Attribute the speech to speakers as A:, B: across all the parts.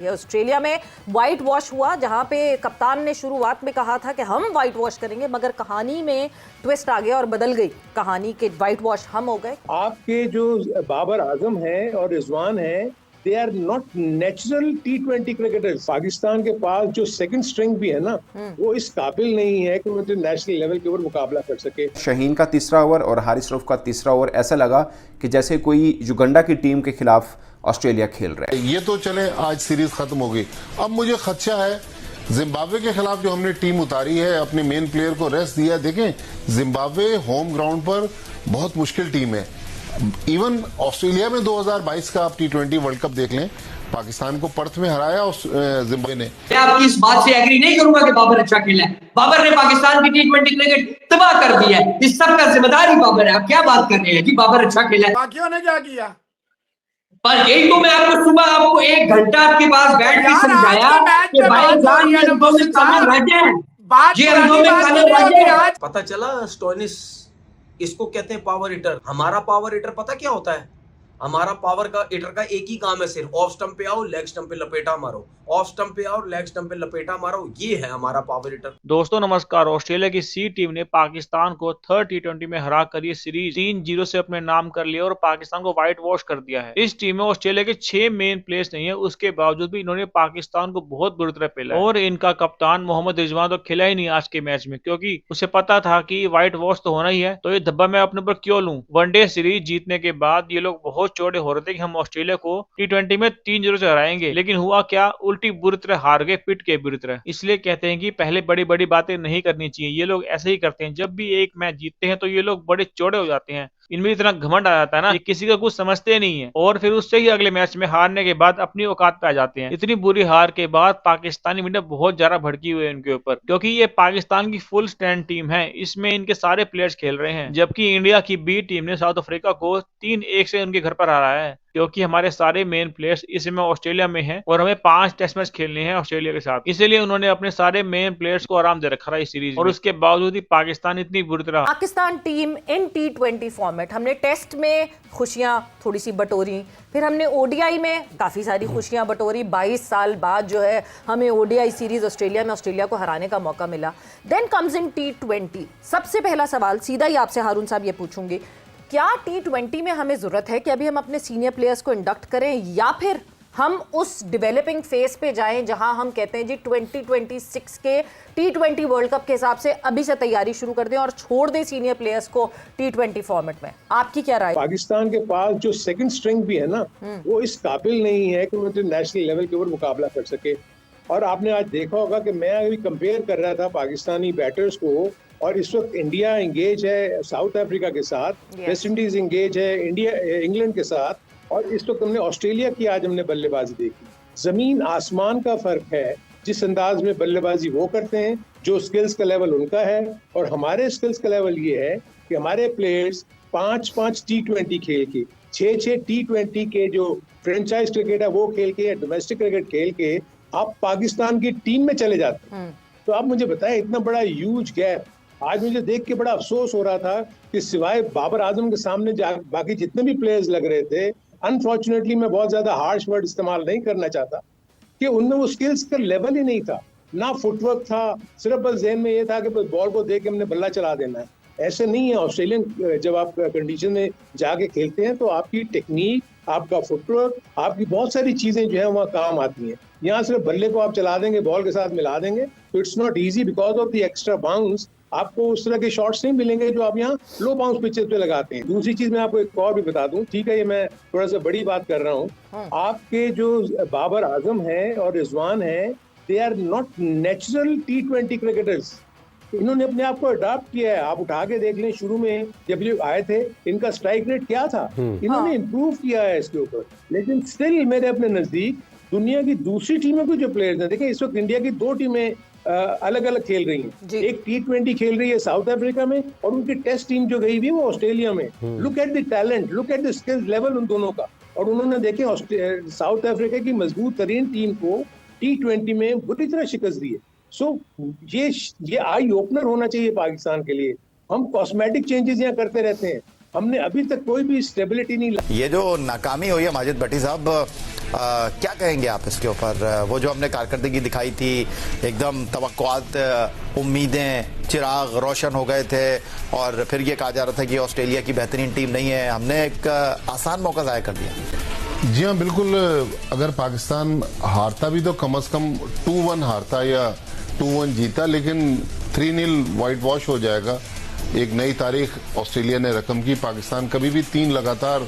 A: ये ऑस्ट्रेलिया में white wash हुआ, जहां पे कप्तान ने शुरुआत में कहा था कि हम व्हाइट वॉश करेंगे, मगर कहानी में ट्विस्ट आ गया और बदल गई कहानी के व्हाइट वॉश हम हो गए।
B: आपके जो बाबर आजम हैं और रिजवान हैं, they are not natural T20 cricketers. Pakistan के पास जो सेकंड स्ट्रिंग भी है ना, वो इस काबिल नहीं है कि वो इंटरनेशनल लेवल के ऊपर मुकाबला कर सके।
C: शाहीन का तीसरा ओवर और हारिस रऊफ का तीसरा ओवर ऐसा लगा कि जैसे कोई युगांडा की टीम के खिलाफ ऑस्ट्रेलिया खेल रहा है।
D: ये तो चले आज सीरीज खत्म हो गई, अब मुझे खदशा है जिम्बाब्वे के खिलाफ जो हमने टीम उतारी है, अपने मेन प्लेयर को रेस्ट दिया। देखें जिम्बाब्वे होम ग्राउंड पर बहुत मुश्किल टीम है। इवन ऑस्ट्रेलिया में 2022 का आप T20 वर्ल्ड कप देख लें, पाकिस्तान को पर्थ में हराया जिम्बाब्वे ने।
E: मैं आपकी इस बात से एग्री नहीं करूंगा कि बाबर अच्छा खेला है। बाबर ने पाकिस्तान की T20 क्रिकेट तबाह कर दिया है। इस सब का जिम्मेदार ही बाबर है। आप क्या बात कर रहे हैं जी, बाबर अच्छा खेला है।
F: बाकियों ने क्या किया?
E: पर यही तो मैं आपको सुबह आपको 1 घंटा आपके पास बैठ के समझाया कि भाईजान ये अनुभव में खाना राजा है, ये अनुभव में खाना राजा है।
G: पता चला स्टोइनिस इसको कहते हैं पावर हिटर। हमारा पावर हिटर पता क्या होता है? हमारा पावर का हिटर का एक ही काम है, सिर्फ ऑफ स्टंप पे आओ, लेग स्टंप पे लपेटा मारो, ऑफ स्टंप पे आओ, लेग स्टंप पे लपेटा मारो। ये है हमारा पावर हिटर।
H: दोस्तों नमस्कार। ऑस्ट्रेलिया की सी टीम ने पाकिस्तान को थर्ड T20 में हरा कर ये सीरीज 3-0 से अपने नाम कर लिया और पाकिस्तान को व्हाइट वॉश कर दिया है। इस टीम में ऑस्ट्रेलिया के 6 मेन प्लेयर्स नहीं है, उसके बावजूद भी इन्होंने पाकिस्तान को बहुत बुरी तरह पेला और इनका कप्तान मोहम्मद रिजवान तो खेला ही नहीं आज के मैच में, क्योंकि उसे पता था कि व्हाइट वॉश तो होना ही है, तो ये धब्बा मैं अपने ऊपर क्यों लूं। वनडे सीरीज जीतने के बाद ये लोग बहुत चौड़े हो रहे थे कि हम ऑस्ट्रेलिया को T20 में 3-0 से हराएंगे, लेकिन हुआ क्या, उल्टी बुरी तरह हार गए, पिट के बुरी तरह। इसलिए कहते हैं कि पहले बड़ी बड़ी बातें नहीं करनी चाहिए। ये लोग ऐसे ही करते हैं, जब भी एक मैच जीतते हैं तो ये लोग बड़े चौड़े हो जाते हैं, इनमें इतना घमंड आ जाता है ना, ये किसी का कुछ समझते नहीं है और फिर उससे ही अगले मैच में हारने के बाद अपनी औकात पे आ जाते हैं। इतनी बुरी हार के बाद पाकिस्तानी मीडिया बहुत ज्यादा भड़की हुई है इनके ऊपर, क्योंकि ये पाकिस्तान की फुल स्ट्रेंथ टीम है, इसमें इनके सारे प्लेयर्स खेल रहे हैं, जबकि इंडिया की बी टीम ने साउथ अफ्रीका को 3-1 से उनके घर पर हराया है, क्योंकि हमारे सारे मेन प्लेयर्स इस समय ऑस्ट्रेलिया में हैं और हमें 5 टेस्ट मैच खेलने हैं ऑस्ट्रेलिया के साथ। इसलिए उन्होंने अपने सारे मेन प्लेयर्स को आराम दे रखा है इस सीरीज और उसके बावजूद ही पाकिस्तान इतनी बुरी तरह।
A: पाकिस्तान टीम इन T20 फॉर्मेट, हमने टेस्ट में खुशियां थोड़ी सी बटोरी, फिर हमने ODI में काफी सारी खुशियां बटोरी। 22 साल बाद जो है हमें ODI सीरीज ऑस्ट्रेलिया में ऑस्ट्रेलिया को हराने का मौका मिला। Then comes in T20। सबसे पहला सवाल सीधा ही आपसे हारून साहब ये पूछूंगी, क्या T20 में हमें जरूरत है कि अभी हम अपने सीनियर प्लेयर्स को इंडक्ट करें, या फिर हम उस डेवलपिंग फेज पे जाएं जहां हम कहते हैं जी 2026 के T20 वर्ल्ड कप के हिसाब से अभी से तैयारी शुरू कर दें और छोड़ दें सीनियर प्लेयर्स को T20 फॉर्मेट में? आपकी क्या राय?
B: पाकिस्तान के पास जो सेकंड स्ट्रिंग भी है ना, वो इस काबिल नहीं है कि वो इंटरनेशनल लेवल के ऊपर मुकाबला कर सके। और आपने आज देखा होगा कि मैं अभी कंपेयर कर रहा था पाकिस्तानी बैटर्स को, और इस वक्त इंडिया एंगेज है साउथ अफ्रीका के साथ, वेस्ट इंडीज एंगेज है इंग्लैंड के साथ, और इस वक्त हमने ऑस्ट्रेलिया की आज हमने बल्लेबाजी देखी। जमीन आसमान का फर्क है जिस अंदाज में बल्लेबाजी वो करते हैं, जो स्किल्स का लेवल उनका है और हमारे स्किल्स का लेवल ये है कि हमारे प्लेयर्स 5-5 T20 खेल के, 6-6 T20 के जो फ्रेंचाइज क्रिकेट है वो खेल के या डोमेस्टिक क्रिकेट खेल के आप पाकिस्तान की टीम में चले जाते हैं। तो आप मुझे बताएं, इतना बड़ा ह्यूज गैप। आज मुझे देख के बड़ा अफसोस हो रहा था कि सिवाय बाबर आजम के सामने बाकी जितने भी प्लेयर्स लग रहे थे, अनफॉर्चुनेटली मैं बहुत ज्यादा हार्श वर्ड इस्तेमाल नहीं करना चाहता, कि उनमें वो स्किल्स का लेवल ही नहीं था, ना फुटवर्क था, सिर्फ बस जहन में ये था कि बॉल को देख के हमने बल्ला चला देना है। ऐसे नहीं है। ऑस्ट्रेलियन जब आप कंडीशन में जाके खेलते हैं तो आपकी टेक्निक, आपका फुटवर्क, आपकी बहुत सारी चीजें जो है वहाँ काम आती हैं। यहाँ सिर्फ बल्ले को आप चला देंगे, बॉल के साथ मिला देंगे, तो it's not easy because of the extra bounce. आपको उस तरह के शॉट्स नहीं मिलेंगे जो आप यहाँ लो बाउंस पिचेस पे लगाते हैं। दूसरी चीज मैं आपको एक और भी बता दूं, ठीक है, ये मैं थोड़ा सा बड़ी बात कर रहा हूँ। आपके जो बाबर आजम हैं और रिजवान हैं, they are not natural T20 cricketers. इन्होंने अपने आप को अडॉप्ट किया है। आप उठा के देख लें, शुरू में जब ये आए थे इनका स्ट्राइक रेट क्या था, इन्होंने इम्प्रूव किया है इसके ऊपर। लेकिन स्टिल मेरे अपने नजदीक दुनिया की दूसरी टीमों के जो प्लेयर्स हैं, देखें इस वक्त इंडिया की 2 टीमें अलग अलग खेल रही हैं। एक T20 खेल रही है साउथ अफ्रीका में और उनकी टेस्ट टीम जो गई हुई वो ऑस्ट्रेलिया में। Look at the talent, look at the skills level उन दोनों का। और उन्होंने देखे साउथ अफ्रीका की मजबूत तरीन टीम को T20 में बुरी तरह शिकस्त दी है। सो ये आई ओपनर होना चाहिए पाकिस्तान के लिए। हम कॉस्मेटिक चेंजेस यहाँ करते रहते हैं, हमने अभी तक कोई भी स्टेबिलिटी नहीं।
I: ये जो नाकामी हुई है माजिद भट्टी साहब,
F: क्या कहेंगे आप इसके ऊपर? वो जो हमने कारकर्दगी दिखाई थी, एकदम तवक्कुआत, उम्मीदें चिराग रोशन हो गए थे और फिर ये कहा जा रहा था कि ऑस्ट्रेलिया की बेहतरीन टीम नहीं है, हमने एक आसान मौका ज़ाया कर दिया।
D: जी हाँ, बिल्कुल। अगर पाकिस्तान हारता भी तो कम से कम 2-1 हारता या 2-1 जीता, लेकिन 3-0 वाइट वॉश हो जाएगा। एक नई तारीख ऑस्ट्रेलिया ने रकम की। पाकिस्तान कभी भी 3 लगातार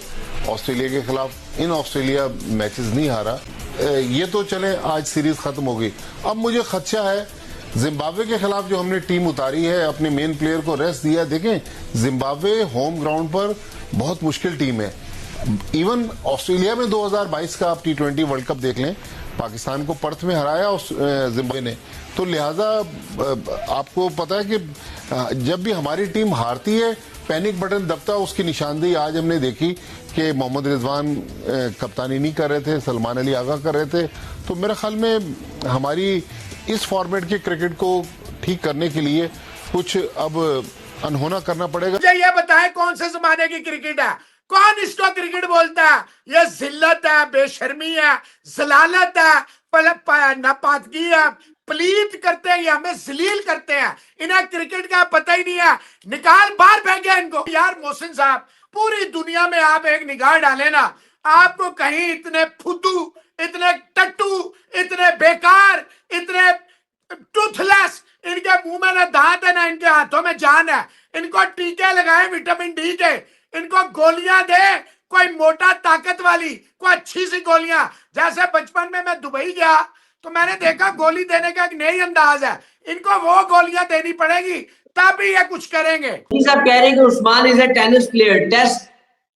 D: ऑस्ट्रेलिया के खिलाफ इन ऑस्ट्रेलिया मैचेस नहीं हारा। ये तो चले, आज सीरीज खत्म हो गई। अब मुझे खदशा है जिम्बाब्वे के खिलाफ जो हमने टीम उतारी है, अपने मेन प्लेयर को रेस्ट दिया। देखें, जिम्बाब्वे होम ग्राउंड पर बहुत मुश्किल टीम है। इवन ऑस्ट्रेलिया में 2022 का आप T20 वर्ल्ड कप देख लें, पाकिस्तान को पर्थ में हराया जिम्बाब्वे ने। तो लिहाजा आपको पता है कि जब भी हमारी टीम हारती है, पैनिक बटन दबता, उसकी निशानदेही आज हमने देखी कि मोहम्मद रिजवान कप्तानी नहीं कर रहे थे, सलमान अली आगा कर रहे थे। तो मेरे ख्याल में हमारी इस फॉर्मेट के क्रिकेट को ठीक करने के लिए कुछ अब अनहोना करना पड़ेगा।
I: मुझे ये बताएं कौन से जमाने की क्रिकेट है? कौन इसको क्रिकेट बोलता है? ये जिल्लत है, बेशर्मी है, जलालत है, नापाकगी है, प्लीत करते हैं, ये हमें जलील करते हैं। इन्हें क्रिकेट का पता ही नहीं है। निकाल बाहर फेंके इनको। यार मोहसिन साहब, पूरी दुनिया में आप एक निगाह डाले ना, आपको कहीं इतने फुद्दू, इतने टट्टू, इतने बेकार, इतने टूथलेस, इनके मुंह में ना दांत है ना इनके हाथों में जान है। इनको टीके लगाए विटामिन डी के, इनको गोलियां दे, कोई मोटा ताकत वाली, कोई अच्छी सी गोलियां। जैसे बचपन में मैं दुबई गया तो मैंने देखा गोली देने का एक नई अंदाज है। इनको वो गोलियां देनी पड़ेगी तब भी ये कुछ करेंगे।
E: सब कह रहे हैं कि Usman is a tennis player, test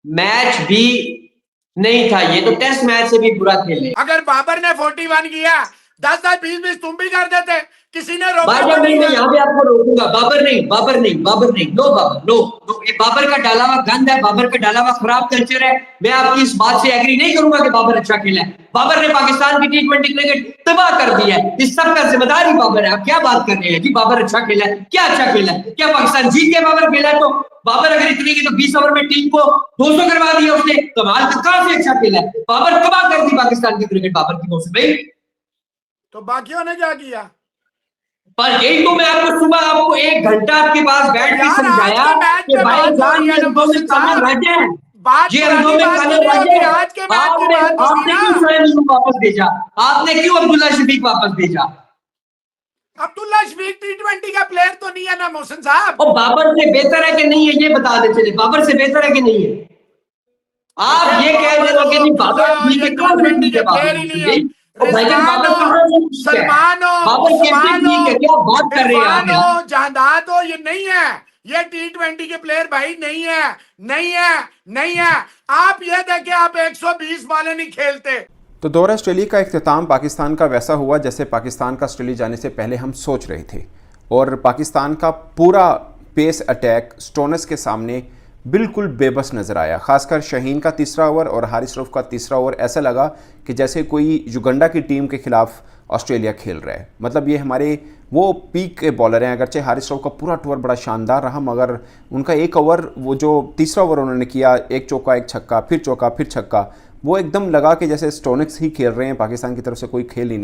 E: match भी नहीं था, ये तो टेस्ट मैच से भी बुरा खेले।
I: अगर बाबर ने 41 किया, 10-10, 20-20 तुम भी कर देते, किसी ने रोका
E: नहीं। मैं यहाँ पे आपको रोकूंगा। बाबर नहीं, नो बाबर, नो। बाबर का डाला हुआ गंद है, बाबर का डाला हुआ खराब कल्चर है। मैं आपकी इस बात से एग्री नहीं करूंगा कि बाबर अच्छा खेला है। बाबर ने पाकिस्तान की T20 क्रिकेट तबाह कर दिया है। इस सब का जिम्मेदार ही बाबर है। आप क्या बात कर रहे हैं कि बाबर अच्छा खेला है? क्या अच्छा खेला है? क्या पाकिस्तान जीत के बाबर खेला है? तो बाबर अगर इतनी की तो 20 ओवर में टीम को 200 करवा दिया उसने। कमाल का, काफी अच्छा खेला है। बाबर तबाह कर दी पाकिस्तान की क्रिकेट, बाबर की मौसम में।
I: तो बाकियों ने क्या किया?
E: पर यही तो मैं आपको सुबह आपको 1 घंटा आपके पास बैठ के समझाया कि भाईजान ये अनुभव में कलर रह जाए, ये अनुभव में कलर रह जाए। आपने क्यों शोएब वापस भेजा? आपने क्यों अब्दुल्ला शफीक वापस भेजा?
I: अब्दुल्ला शफीक T20 का प्लेयर तो नहीं है ना मोहसिन साहब।
E: और बाबर से बेहतर है कि नहीं है ये बता दे चले। बाबर से बेहतर है कि नहीं है? आप ये कह रहे हो कि नहीं बाबर ठीक है, T20 के प्लेयर ही नहीं है।
I: जहादात हो, ये नहीं है। ये T20 के प्लेयर भाई नहीं है। आप ये देखें, आप 120 वाले नहीं खेलते।
C: तो दौरा ऑस्ट्रेलिया का इख्तिताम पाकिस्तान का वैसा हुआ जैसे पाकिस्तान का ऑस्ट्रेलिया जाने से पहले हम सोच रहे थे, और पाकिस्तान का पूरा पेस अटैक स्टोनस के सामने बिल्कुल बेबस नज़र आया। खासकर शाहीन का तीसरा ओवर और हारिस रऊफ का तीसरा ओवर ऐसा लगा कि जैसे कोई युगांडा की टीम के खिलाफ ऑस्ट्रेलिया खेल रहा है। मतलब ये हमारे वो पीक के बॉलर हैं। अगरचे हारिस रऊफ का पूरा टूर बड़ा शानदार रहा, मगर उनका एक ओवर, वो जो तीसरा ओवर उन्होंने किया, 1 चौका 1 छक्का, फिर चौका फिर छक्का, वो एकदम लगा कि जैसे स्टोनिक्स ही खेल रहे हैं, पाकिस्तान की तरफ से कोई खेल ही नहीं।